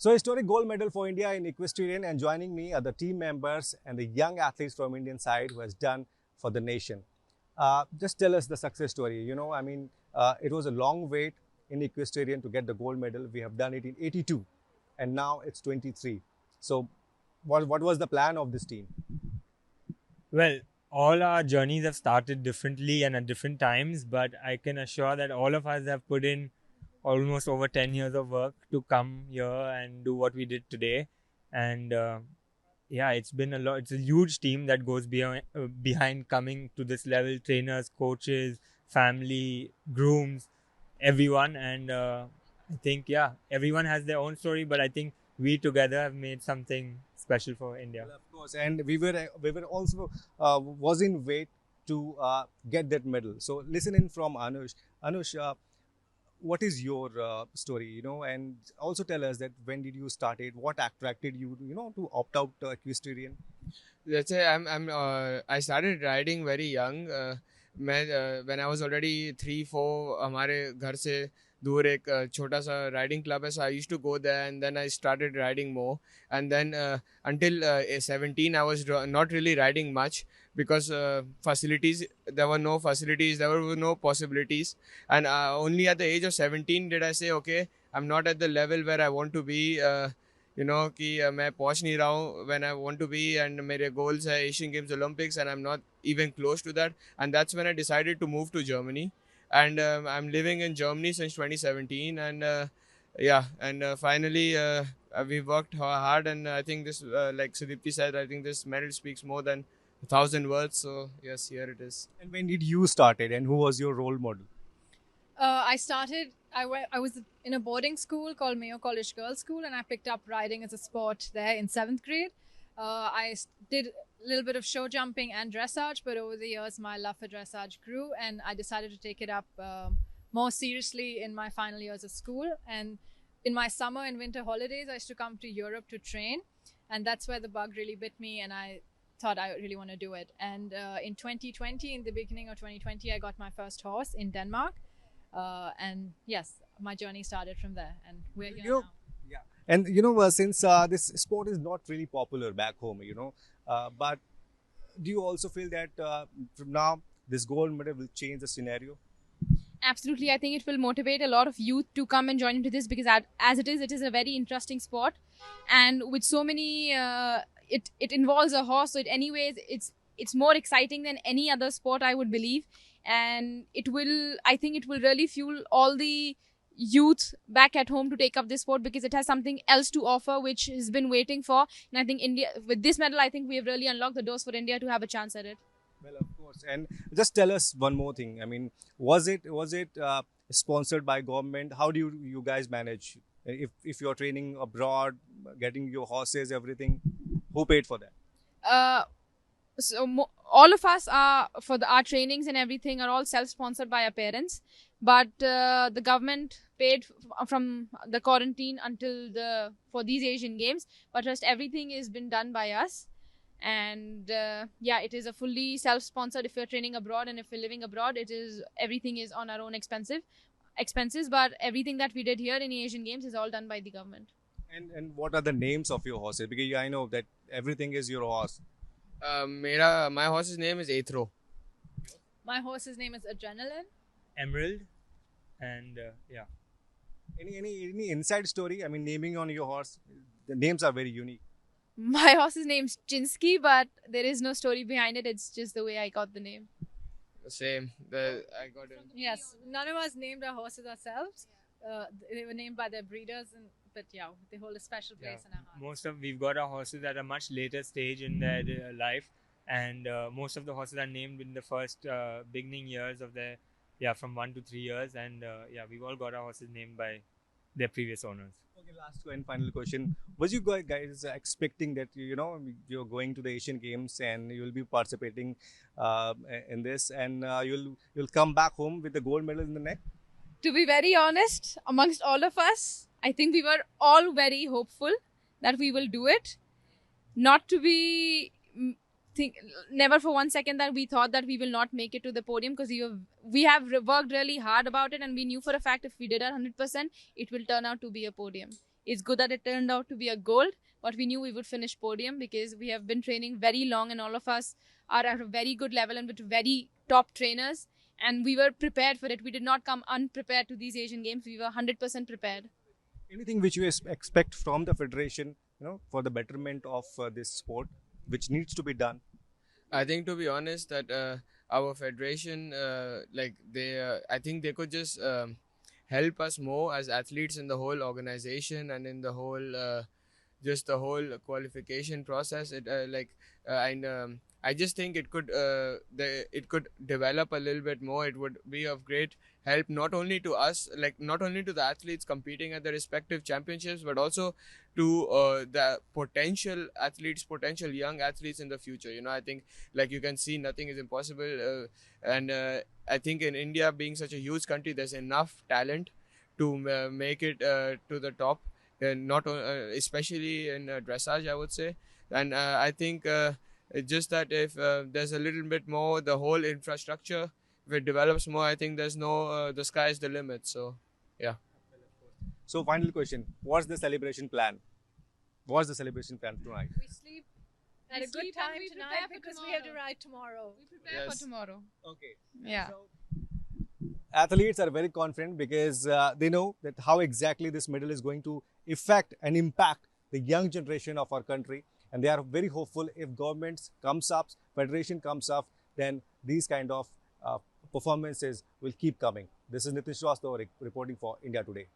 So, historic gold medal for India in equestrian, and joining me are the team members and the young athletes from Indian side who has done for the nation. Just tell us the success story. It was a long wait in equestrian to get the gold medal. We have done it in 82 and now it's 23. So, what was the plan of this team? Well, all our journeys have started differently and at different times, but I can assure that all of us have put in almost over 10 years of work to come here and do what we did today. And yeah, it's been a lot. It's a huge team that goes behind coming to this level: trainers, coaches, family, grooms, everyone. And I think, yeah, everyone has their own story, but I think we together have made something special for India. Well, of course, and we were also was in wait to get that medal. So, listen in from Anush. Anush, what is your story? And also tell us that when did you start it? What attracted you, to opt out equestrian? Let's say I started riding very young. When I was already 3-4, हमारे घर से दूर एक छोटा सा riding club है, so I used to go there, and then I started riding more, and then until 17 I was not really riding much because there were no facilities, there were no possibilities, and only at the age of 17 did I say, okay, I'm not at the level where I want to be. कि मैं पहुंच नहीं रहा हूँ when I want to be, and मेरे goals है Asian Games, Olympics, and I'm not even close to that. And that's when I decided to move to Germany, and I'm living in Germany since 2017, and finally we worked hard, and I think this, like Sudipti said, I think this medal speaks more than 1,000 words. So yes, here it is. And when did you started, and who was your role model? I was in a boarding school called Mayo College Girls School, and I picked up riding as a sport there in 7th grade. I did a little bit of show jumping and dressage, but over the years my love for dressage grew, and I decided to take it up more seriously in my final years of school. And in my summer and winter holidays, I used to come to Europe to train, and that's where the bug really bit me, and I thought I really want to do it. And in 2020, in the beginning of 2020, I got my first horse in Denmark. And yes, my journey started from there, and we're here now. Yeah. And since this sport is not really popular back home, but do you also feel that from now this gold medal will change the scenario? Absolutely. I think it will motivate a lot of youth to come and join into this, because as it is a very interesting sport, and with so many, it involves a horse. So it's more exciting than any other sport, I would believe. And I think it will really fuel all the youth back at home to take up this sport, because it has something else to offer which has been waiting for. And I think India, with this medal, I think we have really unlocked the doors for India to have a chance at it. Well, of course. And just tell us one more thing. I mean, was it sponsored by government? How do you guys manage? If you're training abroad, getting your horses, everything, who paid for that? All of us are our trainings and everything are all self-sponsored by our parents, but the government paid from the quarantine for these Asian Games, but just everything has been done by us. And it is a fully self-sponsored. If you're training abroad and if you're living abroad, everything is on our own expenses, but everything that we did here in the Asian Games is all done by the government. And what are the names of your horses? Because I know that everything is your horse. My horse's name is Athro. My horse's name is Adrenaline. Emerald, and yeah. Any inside story? I mean, naming on your horse, the names are very unique. My horse's name's Chinsky, but there is no story behind it. It's just the way I got the name. Same. I got it. Yes, none of us named our horses ourselves. They were named by their breeders, but yeah, they hold a special place in our hearts. We've got our horses at a much later stage in their life, and most of the horses are named in the first beginning years of from 1 to 3 years, and we've all got our horses named by their previous owners. Okay, last and final question. Was you guys expecting that you're going to the Asian Games and you'll be participating in this, and you'll come back home with the gold medal in the neck? To be very honest, amongst all of us, I think we were all very hopeful that we will do it. Not to be never for one second that we thought that we will not make it to the podium, because we have worked really hard about it, and we knew for a fact if we did it 100%, it will turn out to be a podium. It's good that it turned out to be a gold, but we knew we would finish podium because we have been training very long and all of us are at a very good level and with very top trainers. And we were prepared for it. We did not come unprepared to these Asian Games. We were 100% prepared. Anything which you expect from the federation, for the betterment of this sport, which needs to be done? I think, to be honest, that our federation, I think they could just help us more as athletes in the whole organization and in the whole, just the whole qualification process. I just think it could, it could develop a little bit more. It would be of great help not only to us, not only to the athletes competing at the respective championships, but also to the potential athletes, potential young athletes in the future. I think, you can see, nothing is impossible, and I think in India, being such a huge country, there's enough talent to make it to the top, not especially in dressage, I would say. And I think it's just that if there's a little bit more, the whole infrastructure, if it develops more, I think there's no, the sky is the limit. So, yeah. So, final question: what's the celebration plan? What's the celebration plan tonight? We sleep at a good time tonight because we have to ride tomorrow. We prepare Yes. for tomorrow. Okay. Yeah. So, athletes are very confident because they know that how exactly this medal is going to affect and impact the young generation of our country, and they are very hopeful. If governments comes up, federation comes up, then these kind of performances will keep coming. This is Nitin Srivastava reporting for India Today.